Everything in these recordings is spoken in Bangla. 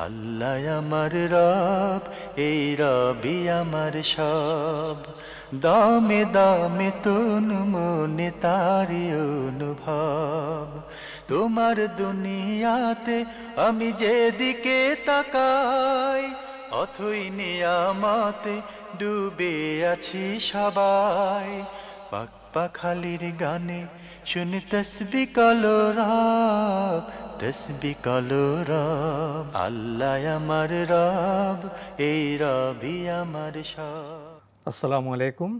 আল্লাহ আমার রব, এই রবি আমার সব। দামে দামে তন মনে তারি অনুভব। তোমার দুনিয়াতে আমি যেদিকে তাকাই, অথই নিয়ামতে ডুবে আছি সবাই। পাক পাখালির গানে শুনি তসবিহ কলরব, তসবিহ কলরব। আল্লাহ আমার রব, এই রবি আমার সব। আসসালামু আলাইকুম।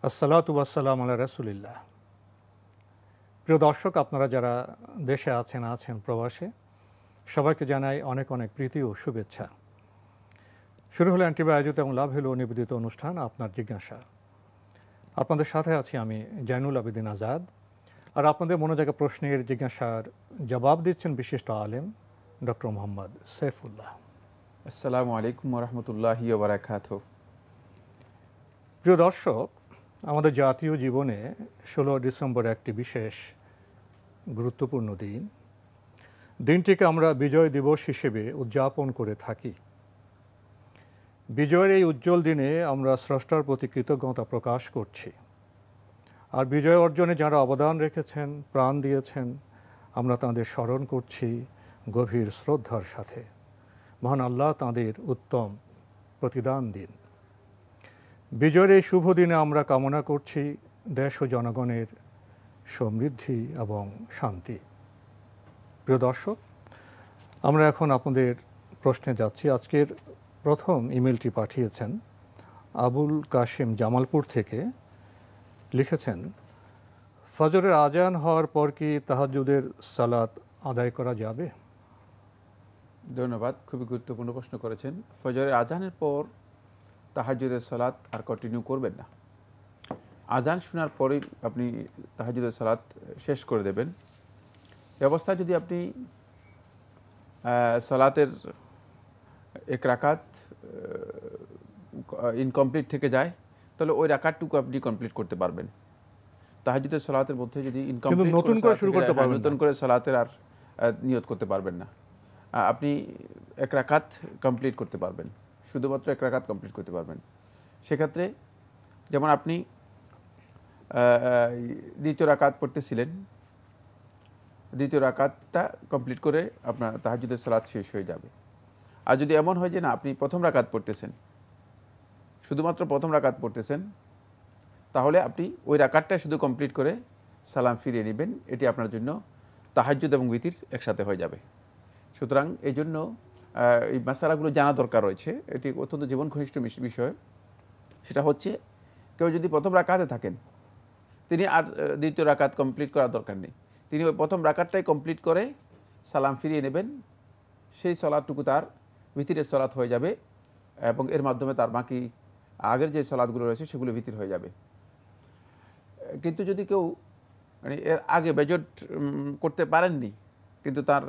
আসসালাতু ওয়াসসালামু আলা রাসূলিল্লাহ। প্রিয় দর্শক, আপনারা যারা দেশে আছেন প্রবাসে, সবাইকে জানাই অনেক অনেক প্রীতি ও শুভেচ্ছা। শুরু হলো এনটিভি আয়োজিত এবং লাভ হলো নিবেদিত অনুষ্ঠান আপনার জিজ্ঞাসা। আপনাদের সাথে আছি আমি জয়নুল আবেদিন আজাদ। আর আপনাদের মনোযোগী প্রশ্নের জিজ্ঞাসার জবাব দিচ্ছেন বিশিষ্ট আলেম ডক্টর মোহাম্মদ সাইফুল্লাহ। আসসালামু আলাইকুম ওয়া রাহমাতুল্লাহি ওয়া বারাকাতুহু। প্রিয় দর্শক, আমাদের জাতীয় জীবনে 16 ডিসেম্বর একটি বিশেষ গুরুত্বপূর্ণ দিন। দিনটিকে আমরা বিজয় দিবস হিসেবে উদযাপন করে থাকি। বিজয়ের এই উজ্জ্বল দিনে আমরা স্রষ্টার প্রতি কৃতজ্ঞতা প্রকাশ করছি। আর বিজয় অর্জনে যারা অবদান রেখেছেন, প্রাণ দিয়েছেন, আমরা তাঁদের স্মরণ করছি গভীর শ্রদ্ধার সাথে। মহান আল্লাহ তাঁদের উত্তম প্রতিদান দিন। বিজয়ের এই শুভ দিনে আমরা কামনা করছি দেশ ও জনগণের সমৃদ্ধি এবং শান্তি। প্রিয় দর্শক, আমরা এখন আপনাদের প্রশ্নে যাচ্ছি। আজকের প্রথম ইমেলটি পাঠিয়েছেন আবুল কাশেম জামালপুর থেকে। লিখেছেন, ফজরের আজান হওয়ার পর কি তাহাজ্জুদের সালাত আদায় করা যাবে? ধন্যবাদ, খুবই গুরুত্বপূর্ণ প্রশ্ন করেছেন। ফজরের আজানের পর তাহাজ্জুদের সালাত আর কন্টিনিউ করবেন না। আজান শোনার পরেই আপনি তাহাজ্জুদের সালাত শেষ করে দেবেন। এই অবস্থায় যদি আপনি সালাতের এক রাকাত ইনকমপ্লিট থেকে যায়, তাহলে ওই রাকাতটুকু আপনি কমপ্লিট করতে পারবেন। তাহাজ্জুদের সালাতের মধ্যে যদি ইনকমপ্লিট নতুন করে শুরু করতে পারবেন, নতুন করে সালাতের আর নিয়ত করতে পারবেন না। আপনি এক রাকাত কমপ্লিট করতে পারবেন, শুধুমাত্র এক রাকাত কমপ্লিট করতে পারবেন। সেক্ষেত্রে যেমন আপনি দ্বিতীয় রাকাত পড়তেছিলেন, দ্বিতীয় রাকাতটা কমপ্লিট করে আপনার তাহাজ্জুদের সালাত শেষ হয়ে যাবে। আর যদি এমন হয় যে না, আপনি প্রথম রাকাত পড়তেছেন, শুধুমাত্র প্রথম রাকাত পড়তেছেন, তাহলে আপনি ওই রাকাতটা শুধু কমপ্লিট করে সালাম ফিরিয়ে নেবেন। এটি আপনার জন্য তাহাজ্জুদ এবং বিতির একসাথে হয়ে যাবে। সুতরাং এই জন্য এই মাসালাগুলো জানা দরকার রয়েছে। এটি অত্যন্ত জীবন ঘনিষ্ঠ বিষয়। সেটা হচ্ছে, কেউ যদি প্রথম রাকাতে থাকেন, তিনি আর দ্বিতীয় রাকাত কমপ্লিট করার দরকার নেই। তিনি ওই প্রথম রাকাতটাই কমপ্লিট করে সালাম ফিরিয়ে নেবেন। সেই সলাৎটুকু তার ভিতরের সলাৎ হয়ে যাবে এবং এর মাধ্যমে তার বাকি আগের যে সলাৎগুলো রয়েছে সেগুলো ভিতর হয়ে যাবে। কিন্তু যদি কেউ মানে এর আগে বেজট করতে পারেননি, কিন্তু তার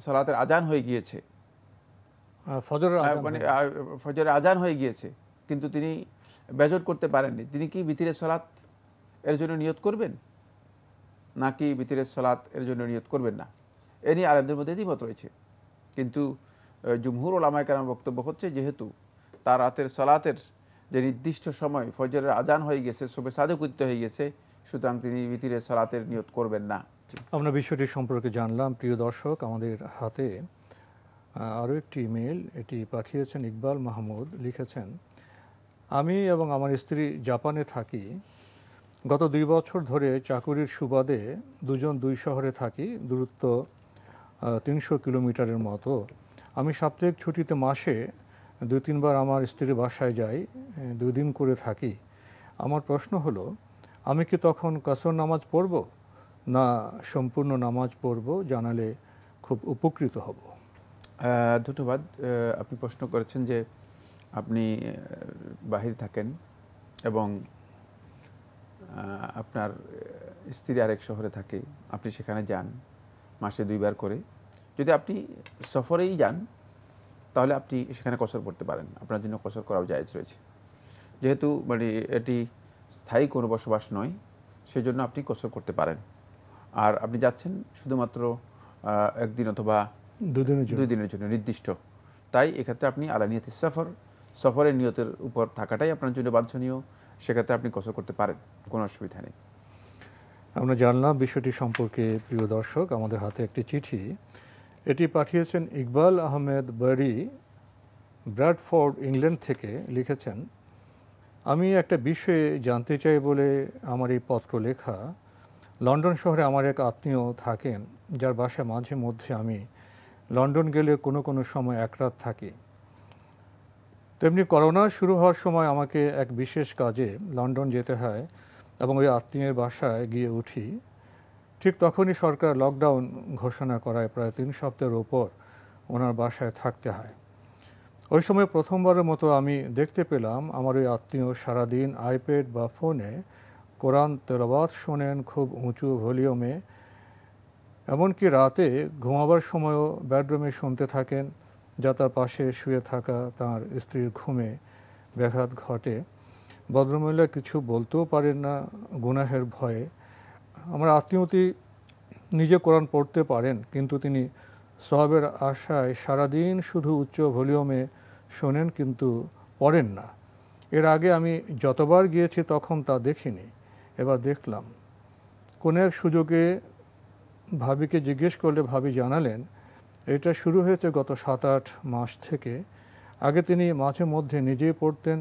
সলাতের আজান হয়ে গিয়েছে, মানে ফজরের আজান হয়ে গিয়েছে, কিন্তু তিনি বেজট করতে পারেননি, তিনি কি ভিতরের সলাৎ এর জন্য নিয়ত করবেন নাকি ভিতরের সলাৎ এর জন্য নিয়ত করবেন না? এ নিয়ে আলেমদের মধ্যে দ্বিমত রয়েছে। কিন্তু জুমহুর উলামায়ে কেরামের বক্তব্য হচ্ছে, যেহেতু তার রাতের সলাতের যে নির্দিষ্ট সময় ফজরের আজান হয়ে গেছে, সুবহে সাদেক উদিত হয়ে গেছে, সুতরাং তিনি ভিতরের সলাতের নিয়ত করবেন না। আমরা বিষয়টি সম্পর্কে জানলাম। প্রিয় দর্শক, আমাদের হাতে আরও একটি ইমেল, এটি পাঠিয়েছেন ইকবাল মাহমুদ। লিখেছেন, আমি এবং আমার স্ত্রী জাপানে থাকি। গত 2 বছর ধরে চাকুরির সুবাদে দুজন 2 শহরে থাকি, দূরত্ব 300 কিলোমিটারের মতো। আমি সাপ্তাহিক ছুটিতে মাসে 2-3 বার আমার স্ত্রীর বাসায় যাই, 2 দিন করে থাকি। আমার প্রশ্ন হলো, আমি কি তখন কসর নামাজ পড়ব না সম্পূর্ণ নামাজ পড়ব? জানালে খুব উপকৃত হব। ধন্যবাদ। আপনি প্রশ্ন করেছেন যে আপনি বাহিরে থাকেন এবং আপনার স্ত্রী আরেক শহরে থাকে, আপনি সেখানে যান মাসে 2 বার করে। যদি আপনি সফরেই যান, তাহলে আপনি সেখানে কসর পড়তে পারেন, আপনার জন্য কসর করাও জায়েজ রয়েছে। যেহেতু মানে এটি স্থায়ী কোনো বসবাস নয়, সেজন্য আপনি কসর করতে পারেন। আর আপনি যাচ্ছেন শুধুমাত্র 1 দিন অথবা 2 দিনের জন্য নির্দিষ্ট। তাই এক্ষেত্রে আপনি আলা নিয়তি সফরের নিয়তের উপর থাকাটাই আপনার জন্য বাঞ্ছনীয়, সেক্ষেত্রে আপনি কসর করতে পারেন, কোনো অসুবিধা নেই। আমরা জানলাম বিষয়টি সম্পর্কে। প্রিয় দর্শক, আমাদের হাতে একটি চিঠি, এটি পাঠিয়েছেন ইকবাল আহমেদ বারি, ব্র্যাডফোর্ড, ইংল্যান্ড থেকে। লিখেছেন, আমি একটা বিষয়ে জানতে চাই বলে আমার এই পত্র লেখা। লন্ডন শহরে আমার এক আত্মীয় থাকেন, যার বাসায় মাঝে মধ্যে আমি লন্ডন গেলে কোনো কোনো সময় এক রাত থাকি। তেমনি করোনা শুরু হওয়ার সময় আমাকে এক বিশেষ কাজে লন্ডন যেতে হয় এবং ওই আত্মীয়ের বাসায় গিয়ে উঠি। ঠিক তখনই সরকার লকডাউন ঘোষণা করায় প্রায় 3 সপ্তাহের ওপর ওনার বাসায় থাকতে হয়। ওই সময় প্রথমবারের মতো আমি দেখতে পেলাম আমার ওই আত্মীয় সারাদিন আইপ্যাড বা ফোনে কোরআন তেলাওয়াত শোনেন খুব উঁচু ভলিউমে। এমনকি রাতে ঘুমাবার সময়ও বেডরুমে শুনতে থাকেন, যা তার পাশে শুয়ে থাকা তার স্ত্রীর ঘুমে ব্যাঘাত ঘটে। ভদ্রমহিলা কিছু বলতেও পারেন না গুনাহের ভয়ে। আমার আত্মীয়টি নিজে কোরআন পড়তে পারেন, কিন্তু তিনি সওয়াবের আশায় সারাদিন শুধু উচ্চ ভলিউমে শোনেন, কিন্তু পড়েন না। এর আগে আমি যতবার গিয়েছি তখন তা দেখিনি, এবার দেখলাম। কোনো এক সুযোগে ভাবিকে জিজ্ঞেস করলে ভাবি জানালেন, এটা শুরু হয়েছে গত 7-8 মাস থেকে। আগে তিনি মাঝে মধ্যে নিজেই পড়তেন,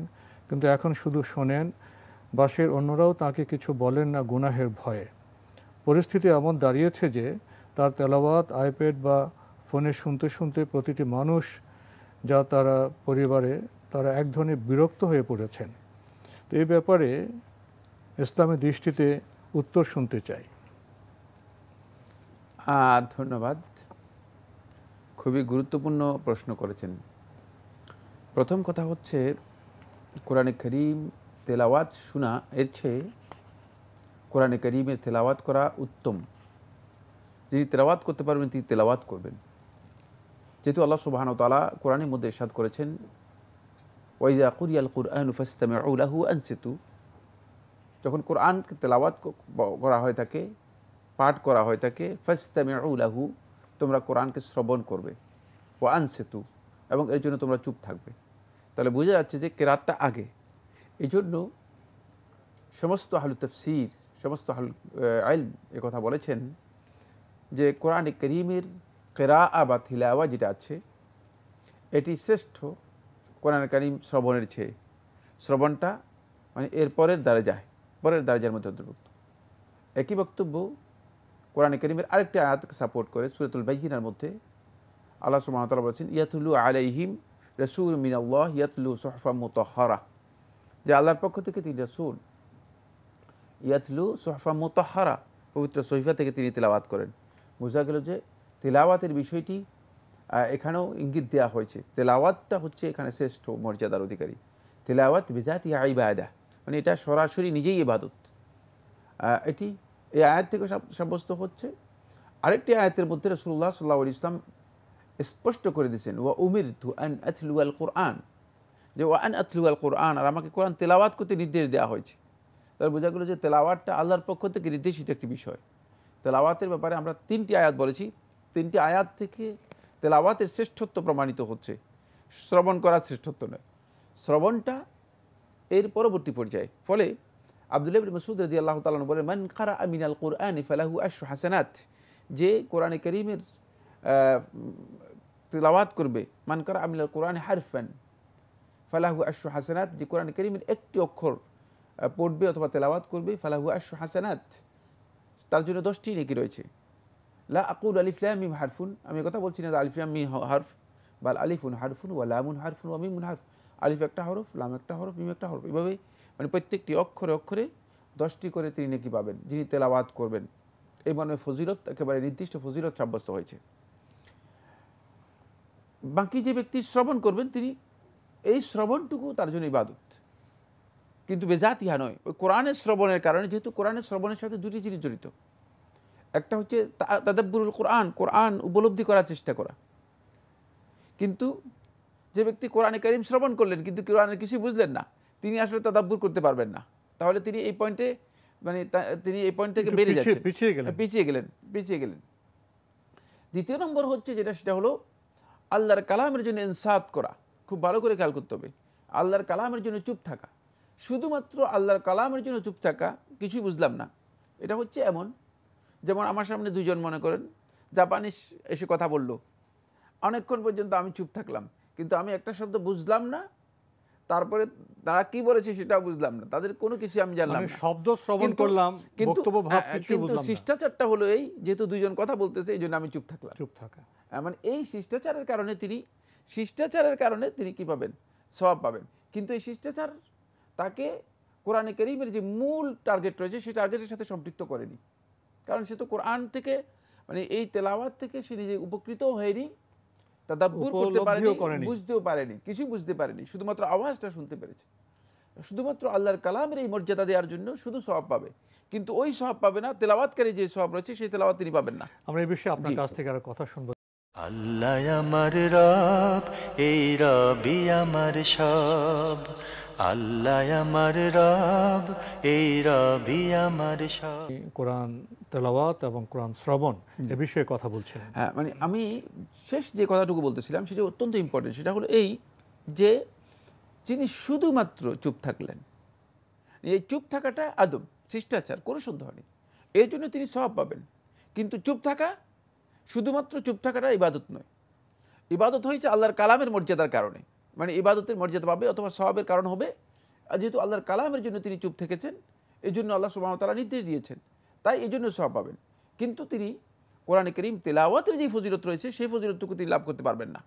কিন্তু এখন শুধু শোনেন। বাসের অন্যরাও তাকে কিছু বলেন না গুনাহের ভয়ে। পরিস্থিতি এমন দাঁড়িয়েছে যে তার তেলাওয়াত আইপ্যাড বা ফোনে শুনতে শুনতে প্রতিটি মানুষ যা তারা পরিবারে, তারা এক ধরনের বিরক্ত হয়ে পড়েছেন। তো এই ব্যাপারে ইসলামের দৃষ্টিতে উত্তর শুনতে চাই। ধন্যবাদ, খুবই গুরুত্বপূর্ণ প্রশ্ন করেছেন। প্রথম কথা হচ্ছে, কোরআনে করিম তেলাওয়াত শোনা এর চেয়ে কোরআনে করিমের তেলাওয়াত করা উত্তম। যিনি তেলাওয়াত করতে পারবেন তিনি তেলাওয়াত করবেন। যেহেতু আল্লাহ সুবহানাহু ওয়া তাআলা কোরআনের মধ্যে ইরশাদ করেছেন, ওয়াইযা কুরিয়াল কুরআনু ফাসতামিউ লাহু আনসিতু, যখন কোরআনকে তেলাওয়াত করা হয় থাকে, পাঠ করা হয় থাকে, ফাসতামিউ লাহু, তোমরা কোরআনকে শ্রবণ করবে, ওয়া আনসিতু, এবং এর জন্য তোমরা চুপ থাকবে। তাহলে বোঝা যাচ্ছে যে কেরাতটা আগে। এই জন্য সমস্ত আহলুত তাফসীর, সমস্ত আহলুল ইলম কথা বলেছেন যে কোরআনে করিমের কিরাআ বা তিলাওয়া যেটা আছে এটি শ্রেষ্ঠ কোরআনে করিম শ্রবণের চেয়ে। শ্রবণটা মানে এর পরের দারাজার মধ্যে অন্তর্ভুক্ত। একই বক্তব্য কোরআনে করিমের আরেকটি আয়াতকে সাপোর্ট করে সূরাতুল বাইয়িনার মধ্যে আল্লাহ সুবহানাহু ওয়া তাআলা বলেছেন, ইয়াতুলু আলাইহিম রাসূলুম মিনাল্লাহ ইয়াতলু সুহফাম মুতাহহারা, যে আল্লাহর পক্ষ থেকে তিনি রাসূল, ইয়াতলু সুহফাম মুতাহহারা, পবিত্র সহিফা থেকে তিনি তেলাওয়াত করেন। বোঝা গেল যে তেলাওয়াতের বিষয়টি এখানেও ইঙ্গিত দেওয়া হয়েছে। তেলাওয়াতটা হচ্ছে এখানে শ্রেষ্ঠ মর্যাদার অধিকারী। তেলাওয়াত বিজাতি ইবাদা, মানে এটা সরাসরি নিজেই ইবাদত। এটি এই আয়াত থেকে সাব্যস্ত হচ্ছে। আরেকটি আয়াতের মধ্যে রাসূলুল্লাহ সাল্লাল্লাহু আলাইহি ওয়াসাল্লাম স্পষ্ট করে দিয়েছেন, ওয়া উমিরতু আন আতলুয়াল কুরআন, যে ওয়া আন আতলুয়াল কুরআন, আর আমাকে কোরআন তেলাওয়াত করতে নির্দেশ দেওয়া হয়েছে। তাহলে বোঝা গেল যে তেলাওয়াতটা আল্লাহর পক্ষ থেকে নির্দেশিত একটি বিষয়। তেলাওয়াতের ব্যাপারে আমরা 3টি আয়াত বলেছি। 3টি আয়াত থেকে তেলাওয়াতের শ্রেষ্ঠত্ব প্রমাণিত হচ্ছে, শ্রবণ করার শ্রেষ্ঠত্ব নয়। শ্রবণটা এর পরবর্তী পর্যায়ে। ফলে আব্দুল্লাহ ইবনে মাসউদ রাদিয়াল্লাহু তাআলা বলেন, মান কারাআ মিনাল কুরআনি ফালাহু আশরু হাসানাত, যে কোরআনে কারীমের তেলাওয়াত করবে, মান কারাআ মিনাল কুরআনি হারফান ফালাহু আশরু হাসানাত, যে কোরআনে কারীমের একটি অক্ষর পড়বে অথবা তেলাওয়াত করবে, ফালাহু আশরু হাসানাত, তার জন্য 10টি নেকি রয়েছে। লা আকুল আলিফ লাম মিম হারফুন, আমি কথা বলছি না আলিফ লাম মিম হরফ, বাল আলিফুন হারফুন ওয়া লামুন হারফুন ওয়া মিমুন হারফ, আলিফ একটা হরফ, লাম একটা হরফ, মিম একটা হরফ, এভাবে মানে প্রত্যেকটি অক্ষরে অক্ষরে 10টি করে তিনি নেকি পাবেন যিনি তেলাওয়াত করবেন। এই মর্মে ফজিলত, একেবারে নির্দিষ্ট ফজিলত সাব্যস্ত হয়েছে। বাকি যে ব্যক্তি শ্রবণ করবেন তিনি এই শ্রবণটুকু তার জন্য ইবাদত, কিন্তু বেজাতিহা নয়। ওই কোরআনের শ্রবণের কারণে, যেহেতু কোরআনের শ্রবণের সাথে দুটি জিনিস জড়িত। একটা হচ্ছে তাদাব্বুরুল কোরআন, কোরআন উপলব্ধি করার চেষ্টা করা। কিন্তু যে ব্যক্তি কোরআনে কারীম শ্রবণ করলেন কিন্তু কোরআনের কিছুই বুঝলেন না, তিনি আসলে তাদাব্বুর করতে পারবেন না। তাহলে তিনি এই পয়েন্টে তিনি এই পয়েন্ট থেকে বেরিয়ে যাচ্ছেন, পিছিয়ে গেলেন। দ্বিতীয় নম্বর হচ্ছে যেটা, সেটা হলো আল্লাহর কালামের জন্য ইনসাত করা। খুব ভালো করে খেয়াল করতে হবে, আল্লাহর কালামের জন্য চুপ থাকা। শুধুমাত্র আল্লাহর কালামের জন্য চুপ থাকা, কিছুই বুঝলাম না, এটা হচ্ছে এমন যেমন আমার সামনে দুইজন মনে করেন জাপানিজ এসে কথা বলল, অনেকক্ষণ পর্যন্ত আমি চুপ থাকলাম, কিন্তু আমি একটা শব্দ বুঝলাম না, তারপরে তারা কি বলেছে সেটাও বুঝলাম না, তাদের কোনো কিছু আমি জানলাম না, শব্দ শ্রবণ করলাম, বক্তব্য ভাব কিছু বুঝলাম কিন্তু না। শিষ্টাচারটা হলো এই, যেহেতু দুইজন কথা বলতেছে এই জন্য আমি চুপ থাকলাম। চুপ থাকা মানে এই শিষ্টাচারের কারণে তিনি কি পাবেন? সওয়াব পাবেন। কিন্তু এই শিষ্টাচার তাকে কোরআনে কারীমের যে মূল টার্গেট রয়েছে সেই টার্গেটের সাথে সম্পৃক্ত করেনি, কারণ সে তো কোরআন থেকে, মানে এই তেলাওয়াত থেকে সে নিজে উপকৃতও হয়নি, তাদাব্বুর করতে পারেনি, বুঝতেও পারেনি, কিছুই বুঝতে পারেনি, শুধুমাত্র আওয়াজটা শুনতে পেরেছে। শুধুমাত্র আল্লাহর কালামের এই মর্যাদা দেওয়ার জন্য শুধু সওয়াব পাবে, কিন্তু ওই সওয়াব পাবে না, তেলাওয়াতকারী যে সওয়াব রয়েছে সেই তেলাওয়াত তিনি পাবেন না। আমরা এই বিষয়ে আপনার কাছ থেকে আর কথা শুনবো। আল্লাহ আমার রব, এই রবি আমার সব। আল্লাহ আমার রব, এই রবি আমার সব। কোরআন তেলাওয়াত এবং কোরআন শ্রবণ এ বিষয়ে কথা বলছিলেন। হ্যাঁ, মানে আমি শেষ যে কথাটুকু বলতেছিলাম সেটা অত্যন্ত ইম্পর্টেন্ট। সেটা হলো এই যে যিনি শুধুমাত্র চুপ থাকলেন, এই চুপ থাকাটা আদব, শিষ্টাচার, কোনো সন্দেহ নেই, এর জন্য তিনি সওয়াব পাবেন। কিন্তু চুপ থাকা, শুধুমাত্র চুপ থাকাটা ইবাদত নয়। ইবাদত হয়েছে আল্লাহর কালামের মর্যাদার কারণে, মানে ইবাদতের মর্যাদা পাবে অথবা সওয়াবের কারণ হবে। আর যেহেতু আল্লাহর কালামের জন্য তিনি চুপ থেকেছেন, এই জন্য আল্লাহ সুবহানাহু ওয়া তাআলা নির্দেশ দিয়েছেন, তাই এই জন্য সওয়াব পাবেন। কিন্তু তিনি কোরআনে কারীম তেলাওয়াতের যে ফজিলত রয়েছে সেই ফজিলতটুকু তিনি লাভ করতে পারবেন না।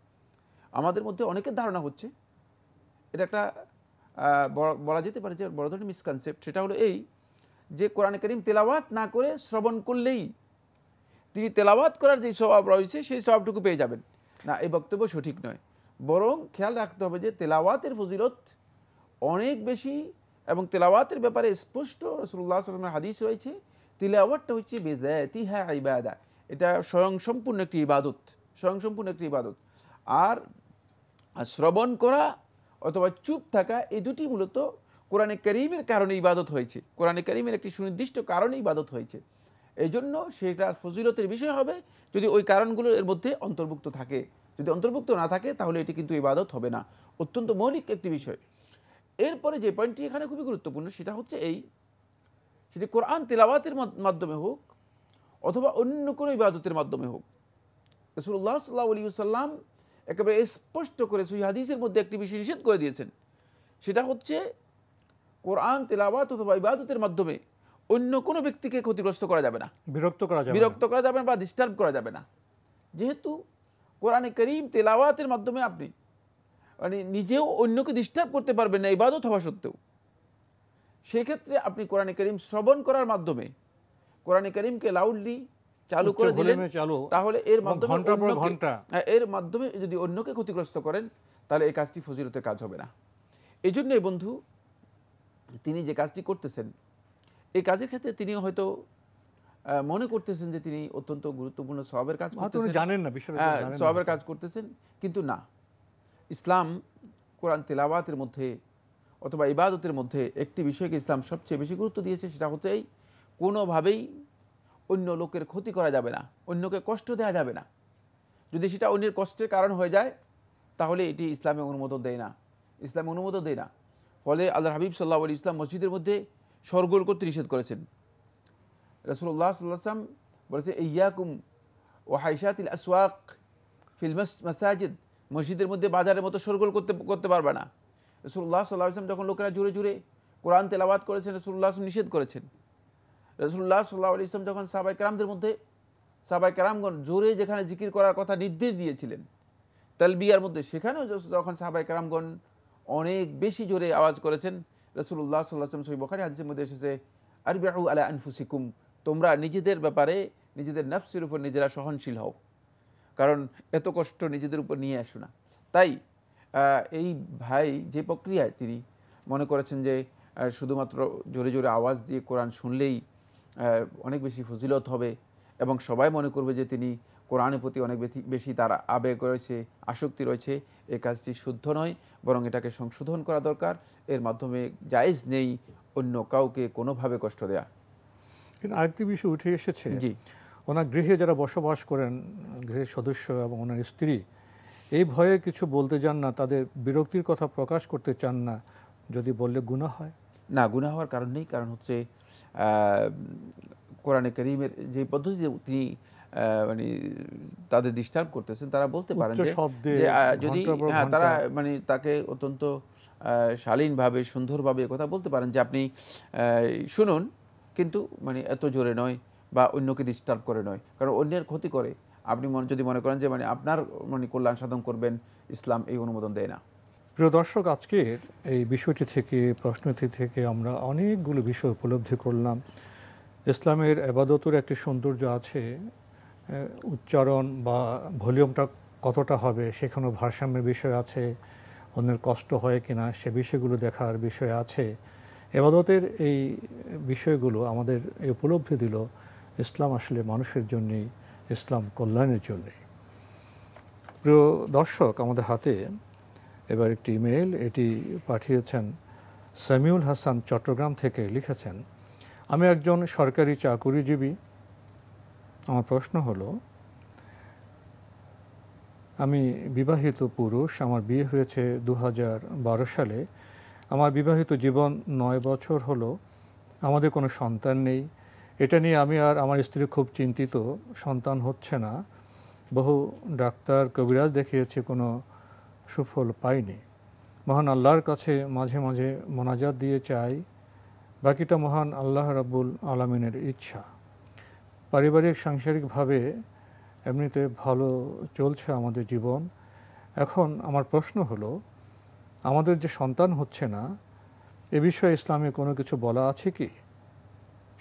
আমাদের মধ্যে অনেকের ধারণা হচ্ছে, এটা একটা বলা যেতে পারে যে বড় ধরনের মিসকনসেপ্ট। সেটা হলো এই যে কোরআনে কারীম তেলাওয়াত না করে শ্রবণ করলেই তিনি তেলাওয়াত করার যে সওয়াব রয়েছে সেই সওয়াবটুকু পেয়ে যাবেন। না, এই বক্তব্য সঠিক নয়। বরং খেয়াল রাখতে হবে যে তেলাওয়াতের ফজিলত অনেক বেশি, এবং তেলাওয়াতের ব্যাপারে স্পষ্ট রাসূলুল্লাহ সাল্লাল্লাহু আলাইহি ওয়াসাল্লামের হাদিস রয়েছে, তিলাওয়াতটা হচ্ছে বিযাতিহা ইবাদা, এটা স্বয়ংসম্পূর্ণ একটি ইবাদত, স্বয়ংসম্পূর্ণ একটি ইবাদত। আর শ্রবণ করা অথবা চুপ থাকা, এই দুটি মূলত কোরআনে কারীমের কারণে ইবাদত হয়েছে, কোরআনে কারীমের একটি সুনির্দিষ্ট কারণে ইবাদত হয়েছে। এই জন্য সেটা ফজিলতের বিষয় হবে যদি ওই কারণগুলো এর মধ্যে অন্তর্ভুক্ত থাকে। যদি অন্তর্ভুক্ত না থাকে তাহলে এটি কিন্তু ইবাদত হবে না। অত্যন্ত মৌলিক একটি বিষয়। এরপরে যে পয়েন্টটি এখানে খুবই গুরুত্বপূর্ণ সেটা হচ্ছে এই, সেটি কোরআন তেলাওয়াতের মাধ্যমে হোক অথবা অন্য কোনো ইবাদতের মাধ্যমে হোক, রাসূলুল্লাহ সাল্লাল্লাহু আলাইহি ওয়াসাল্লাম একেবারে স্পষ্ট করে সহিহ হাদিসের মধ্যে একটি বিষয় নিষেধ করে দিয়েছেন। সেটা হচ্ছে কোরআন তেলাওয়াত অথবা ইবাদতের মাধ্যমে অন্য কোনো ব্যক্তিকে ক্ষতিগ্রস্ত করা যাবে না, বিরক্ত করা যাবে না বা ডিস্টার্ব করা যাবে না। যেহেতু কোরআনে কারীম তেলাওয়াতের মাধ্যমে আপনি মানে নিজেও অন্যকে ডিস্টার্ব করতে পারবেন না ইবাদত হওয়া সত্ত্বেও, সেক্ষেত্রে আপনি কোরআনে কারীম শ্রবণ করার মাধ্যমে কোরআনে কারীমকে লাউডলি চালু করে দিলেন, তাহলে এর মাধ্যমে যদি অন্যকে ক্ষতিগ্রস্ত করেন তাহলে এই কাজটি ফজিলতের কাজ হবে না। এই জন্য বন্ধু, তিনি যে কাজটি করতেছেন এই কাজের ক্ষেত্রে তিনি হয়তো মনে করতেছেন যে তিনি অত্যন্ত গুরুত্বপূর্ণ সওয়াবের কাজ করতেছেন, জানেন না বিষয়টা, সওয়াবের কাজ করতেছেন, কিন্তু না। ইসলাম কোরআন তেলাওয়াতের মধ্যে অথবা ইবাদতের মধ্যে একটি বিষয়কে ইসলাম সবচেয়ে বেশি গুরুত্ব দিয়েছে, সেটা হচ্ছে এই, কোনোভাবেই অন্য লোকের ক্ষতি করা যাবে না, অন্যকে কষ্ট দেওয়া যাবে না। যদি সেটা অন্যের কষ্টের কারণ হয়ে যায় তাহলে এটি ইসলামে অনুমোদন দেয় না, ইসলামে অনুমোদন দেয় না। ফলে আল্লাহর হাবিব সাল্লাল্লাহু আলাইহি ওয়াসাল্লাম মসজিদের মধ্যে শোরগোল করতে নিষেধ করেছেন। রাসূলুল্লাহ সাল্লাল্লাহু আলাইহি ওয়াসাল্লাম বলেছে, ইয়্যাকুম ওয়া হাইশাতিল আসওয়াক ফিল মাসাজিদ, মসজিদের মধ্যে বাজারের মতো শোরগোল করতে পারবে না। রাসূলুল্লাহ সাল্লাল্লাহু আলাইহি ওয়াসাল্লাম যখন লোকেরা জোরে জোরে কোরআন তেলাওয়াত করেছেন, রাসূলুল্লাহ নিষেধ করেছেন। রাসূলুল্লাহ সাল্লাল্লাহু আলাইহি ওয়াসাল্লাম যখন সাহাবায়ে কেরামদের মধ্যে, সাহাবায়ে কেরামগণ জোরে যেখানে জিকির করার কথা নির্দেশ দিয়েছিলেন তালবিয়ার মধ্যে, সেখানেও যখন সাহাবায়ে কেরামগণ অনেক বেশি জোরে আওয়াজ করেছেন, রাসূলুল্লাহ সাল্লাল্লাহু আলাইহি ওয়াসাল্লাম সহিহ বুখারী হাদিসের মধ্যে এসেছে, আরবিউ আলা আনফুসিকুম, তোমরা নিজেদের ব্যাপারে নিজেদের নফসের উপর নিজেরা সহনশীল হও, কারণ এত কষ্ট নিজেদের উপর নিয়ে আসো না। তাই এই ভাই যে প্রক্রিয়ায় তিনি মনে করেছেন যে শুধুমাত্র জোরে জোরে আওয়াজ দিয়ে কোরআন শুনলেই অনেক বেশি ফজিলত হবে এবং সবাই মনে করবে যে তিনি কোরআনের প্রতি অনেক বেশি তার আবেগ রয়েছে, আসক্তি রয়েছে, এই কাজটি শুদ্ধ নয়, বরং এটাকে সংশোধন করা দরকার। এর মাধ্যমে জায়েজ নেই অন্য কাউকে কোনোভাবে কষ্ট দেয়া। কিন্তু আরেকটি বিষয় উঠে এসেছে, জি, ওনার গৃহে যারা বসবাস করেন, গৃহের সদস্য এবং ওনার স্ত্রী, এই ভয়ে কিছু বলতে চান না, তাদের বিরক্তির কথা প্রকাশ করতে চান না, যদি বললে গুনাহ হয়? না, গুনাহ হওয়ার কারণ নেই। কারণ হচ্ছে কোরআনে কারীমের যে পদ্ধতিতে তিনি মানে তাদের ডিস্টার্ব করতেছেন, তারা বলতে পারেন যে যদি তারা মানে তাকে অত্যন্ত শালীনভাবে সুন্দরভাবে কথা বলতে পারেন যে আপনি শুনুন, কিন্তু মানে এত জোরে নয় বা অন্যকে ডিস্টার্ব করে নয়, কারণ অন্যের ক্ষতি করে আপনি যদি মনে করেন যে মানে আপনার মানে কল্যাণ সাধন করবেন, ইসলাম এই অনুমোদন দেয় না। প্রিয় দর্শক, আজকের এই বিষয়টি থেকে, প্রশ্নটি থেকে আমরা অনেকগুলো বিষয় উপলব্ধি করলাম। ইসলামের ইবাদতের একটি সৌন্দর্য আছে, উচ্চারণ বা ভলিউমটা কতটা হবে সেখানেও ভারসাম্যের বিষয় আছে, অন্যের কষ্ট হয় কিনা সে বিষয়গুলো দেখার বিষয় আছে। ইবাদতের এই বিষয়গুলো আমাদের এই উপলব্ধি দিল ইসলাম আসলে মানুষের জন্যেই, ইসলাম কল্যাণের জন্যেই। প্রিয় দর্শক, আমাদের হাতে এবার একটি ইমেল, এটি পাঠিয়েছেন সামিউল হাসান চট্টগ্রাম থেকে। লিখেছেন, আমি একজন সরকারি চাকুরিজীবী। আমার প্রশ্ন হলো, আমি বিবাহিত পুরুষ, আমার বিয়ে হয়েছে 2012 সালে। আমার বিবাহিত জীবন 9 বছর হলো, আমাদের কোনো সন্তান নেই। এটা নিয়ে আমি আর আমার স্ত্রী খুব চিন্তিত, সন্তান হচ্ছে না। বহু ডাক্তার কবিরাজ দেখিয়েছি, কোনো সুফল পাইনি। মহান আল্লাহর কাছে মাঝে মাঝে মোনাজাত দিয়ে চাই, বাকিটা মহান আল্লাহ রাব্বুল আলামিনের ইচ্ছা। পারিবারিক সাংসারিকভাবে এমনিতে ভালো চলছে আমাদের জীবন। এখন আমার প্রশ্ন হলো, আমাদের যে সন্তান হচ্ছে না, এ বিষয়ে ইসলামে কোনো কিছু বলা আছে কি?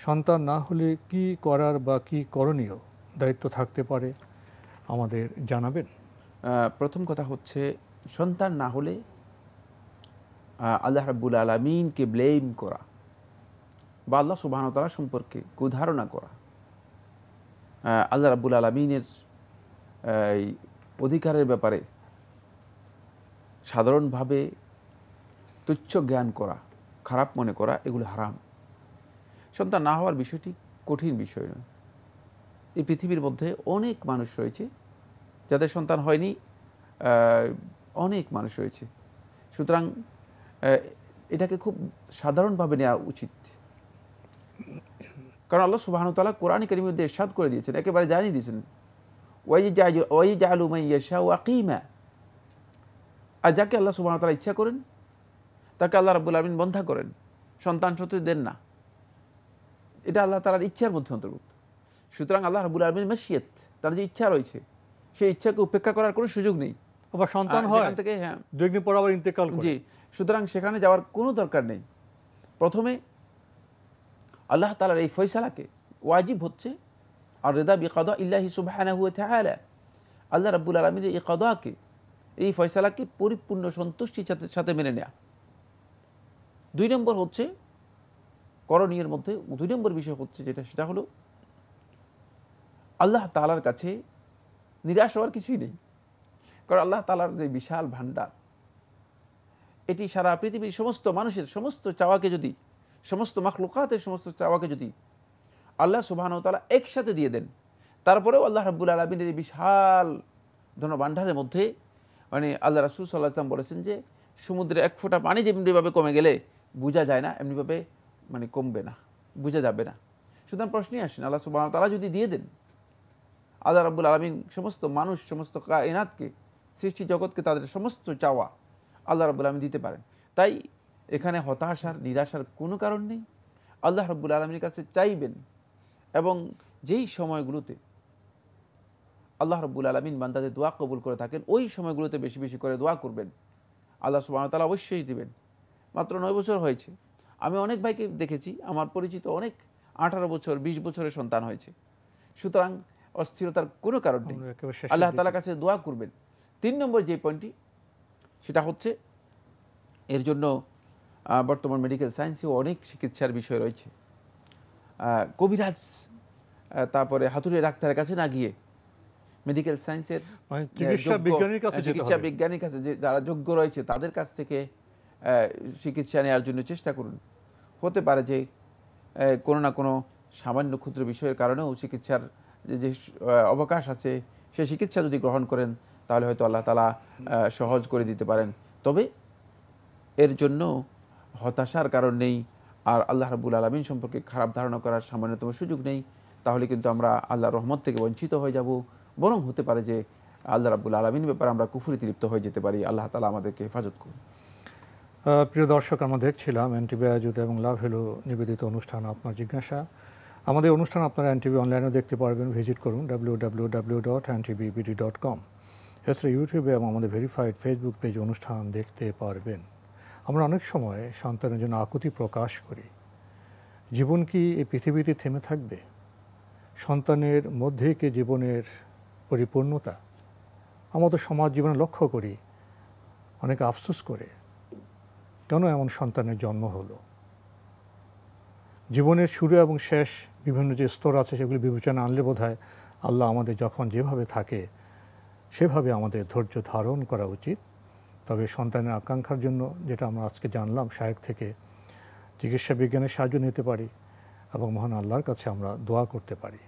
সন্তান না হলে কি করার বা কি করণীয় দায়িত্ব থাকতে পারে, আমাদের জানাবেন। প্রথম কথা হচ্ছে, সন্তান না হলে আল্লাহ রাব্বুল আলামিনকে ব্লেম করা বা আল্লাহ সুবহানাহু ওয়া তাআলা সম্পর্কে কুধারণা করা, আল্লাহ রাব্বুল আলামিনের অধিকারের ব্যাপারে সাধারণভাবে তুচ্ছ জ্ঞান করা, খারাপ মনে করা, এগুলো হারাম। সন্তান না হওয়ার বিষয়টি কঠিন বিষয় নয়। এই পৃথিবীর মধ্যে অনেক মানুষ রয়েছে যাদের সন্তান হয়নি, অনেক মানুষ রয়েছে। সুতরাং এটাকে খুব সাধারণভাবে নেওয়া উচিত। কারণ আল্লাহ সুবহানাহু ওয়া তাআলা কোরআন কারীমের মধ্যে ইরশাদ করে দিয়েছেন, একেবারে জানিয়ে দিয়েছেন, ওয়াইজালু মান ইয়াশাউ আকিমা। আর যাকে আল্লাহ সুবহানাহু ওয়া তাআলা ইচ্ছা করেন তাকে আল্লাহ রাব্বুল আলামিন বন্ধা করেন, সন্তান সন্ততি দেন না। এটা আল্লাহ তাআলার ইচ্ছার মধ্যে অন্তর্ভুক্ত। সুতরাং আল্লাহ রাব্বুল আলামিনের মাশিয়াত, তার যে ইচ্ছা রয়েছে, সেই ইচ্ছাকে উপেক্ষা করার কোনো সুযোগ নেই। আবার সন্তান হয় সেখান থেকে, হ্যাঁ, 2 দিন পর আবার ইন্তেকাল করে। জি, সুতরাং সেখানে যাওয়ার কোনো দরকার নেই। প্রথমে আল্লাহ তাআলার এই ফয়সালাকে, ওয়াজিব হচ্ছে আর রিদা বিকাদা ইল্লাহি সুবহানাহু ওয়া তাআলা, আল্লাহ রাব্বুল আলামিনের এই কাদাকে, এই ফয়সালাকে পরিপূর্ণ সন্তুষ্টির সাথে মেনে নেওয়া। 2 নম্বর হচ্ছে করণীয়ের মধ্যে 2 নম্বর বিষয় হচ্ছে যেটা, সেটা হলো আল্লাহ তাআলার কাছে নিরাশ হওয়ার কিছুই নেই। কারণ আল্লাহ তাআলার যে বিশাল ভান্ডার, এটি সারা পৃথিবীর সমস্ত মানুষের সমস্ত চাওয়াকে যদি, সমস্ত মাখলুকাতের সমস্ত চাওয়াকে যদি আল্লাহ সুবহানাহু ওয়া তাআলা একসাথে দিয়ে দেন, তারপরেও আল্লাহ রাব্বুল আলামিনের এই বিশাল ধনভাণ্ডারের মধ্যে, মানে আল্লাহ রাসূল সাল্লাল্লাহু আলাইহি ওয়াসাল্লাম বলেছেন যে সমুদ্রে 1 ফোঁটা পানি যেমনিভাবে কমে গেলে বোঝা যায় না, এমনিভাবে মানে কমবে না, বোঝা যাবে না। সুতরাং প্রশ্নই আসেন, আল্লাহ সুবহানাহু ওয়া তাআলা যদি দিয়ে দেন, আল্লাহ রাব্বুল আলামিন সমস্ত মানুষ, সমস্ত কায়নাতকে, সৃষ্টি জগৎকে তাদের সমস্ত চাওয়া আল্লাহ রাব্বুল আলামিন দিতে পারেন। তাই এখানে হতাশার, নিরাশার কোনো কারণ নেই। আল্লাহ রাব্বুল আলামিনের কাছে চাইবেন, এবং যেই সময়গুলোতে আল্লাহ রাব্বুল আলামিন বান্দাদের দোয়া কবুল করে থাকেন, ওই সময়গুলোতে বেশি বেশি করে দোয়া করবেন, আল্লাহ সুবহানাহু ওয়া তাআলা অবশ্যই দিবেন। মাত্র 9 বছর হয়েছে, আমি অনেক ভাইকে দেখেছি, আমার পরিচিত অনেক 18 বছর 20 বছরের সন্তান হয়েছে। সুতরাং অস্থিরতার কোনো কারণ নেই, আল্লাহ তাআলার কাছে দোয়া করবেন। 3 নম্বর যে পয়েন্টটি, সেটা হচ্ছে এর জন্য বর্তমান মেডিকেল সায়েন্সেও অনেক চিকিৎসার বিষয় রয়েছে। কবিরাজ, তারপরে হাতুড়ে ডাক্তারের কাছে না গিয়ে মেডিকেল সায়েন্সের চিকিৎসা বিজ্ঞানীর কাছে, যে যারা যোগ্য রয়েছে তাদের কাছ থেকে চিকিৎসা নেওয়ার জন্য চেষ্টা করুন। হতে পারে যে কোনো না কোনো সামান্য ক্ষুদ্র বিষয়ের কারণেও চিকিৎসার যে অবকাশ আছে, সেই চিকিৎসা যদি গ্রহণ করেন তাহলে হয়তো আল্লাহ তাআলা সহজ করে দিতে পারেন। তবে এর জন্য হতাশার কারণ নেই, আর আল্লাহ রাব্বুল আলামিন সম্পর্কে খারাপ ধারণা করার সামান্যতম সুযোগ নেই। তাহলে কিন্তু আমরা আল্লাহর রহমত থেকে বঞ্চিত হয়ে যাব, বরং হতে পারে যে আল্লাহ রাব্বুল আলামিনের ব্যাপারে আমরা কুফরিতে লিপ্ত হয়ে যেতে পারি। আল্লাহ তাআলা আমাদেরকে হেফাজত করুন। প্রিয় দর্শক, আমরা দেখছিলাম এনটিভি আয়োজিত এবং লাভ হলো নিবেদিত অনুষ্ঠান আপনার জিজ্ঞাসা। আমাদের অনুষ্ঠান আপনারা এনটিভি অনলাইনেও দেখতে পারবেন, ভিজিট করুন www.ntbbd.com। এছাড়া ইউটিউবে এবং আমাদের ভেরিফাইড ফেসবুক পেজ অনুষ্ঠান দেখতে পারবেন। আমরা অনেক সময় সন্তানের জন্য আকুতি প্রকাশ করি, জীবন কি এই পৃথিবীতে থেমে থাকবে? সন্তানের মধ্যেই কি জীবনের পরিপূর্ণতা? আমাদের সমাজ জীবনে লক্ষ্য করি, অনেকে আফসোস করে কেন এমন সন্তানের জন্ম হলো। জীবনের শুরু এবং শেষ বিভিন্ন যে স্তর আছে সেগুলি বিবেচনা আনলে বোধহয় আল্লাহ আমাদের যখন যেভাবে থাকে সেভাবে আমাদের ধৈর্য ধারণ করা উচিত। তবে সন্তানের আকাঙ্ক্ষার জন্য, যেটা আমরা আজকে জানলাম শায়েখ থেকে, চিকিৎসা বিজ্ঞানের সাহায্য নিতে পারি এবং মহান আল্লাহর কাছে আমরা দোয়া করতে পারি।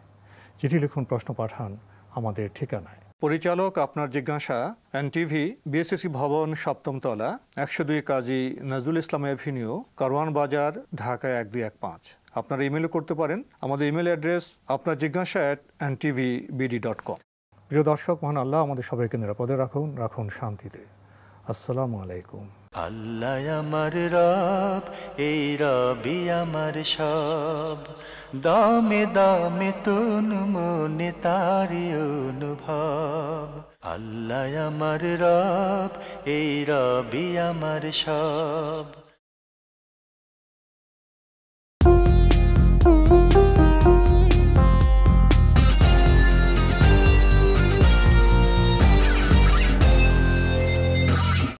চিঠি লিখুন, প্রশ্ন পাঠান আমাদের ঠিকানায়। পরিচালক আপনার জিজ্ঞাসা, এনটিভি, বিএসসি ভবন, 7ম তলা, 102 কাজী নজরুল ইসলাম এভিনিউ, কারওয়ান বাজার, ঢাকা 1215। আপনারা ইমেল করতে পারেন। আমাদের ইমেল অ্যাড্রেস আপনার জিজ্ঞাসা @ntvbd.com। প্রিয় দর্শক, মহান আল্লাহ আমাদের সবাইকে নিরাপদে রাখুন, রাখুন শান্তিতে। আসসালামু আলাইকুম। আল্লাহ আমার রব, এই রবি আমার সব, দামে দামে তুন মনে তারি অনুভব। আল্লাহ আমার রব, এই রবি আমার সব।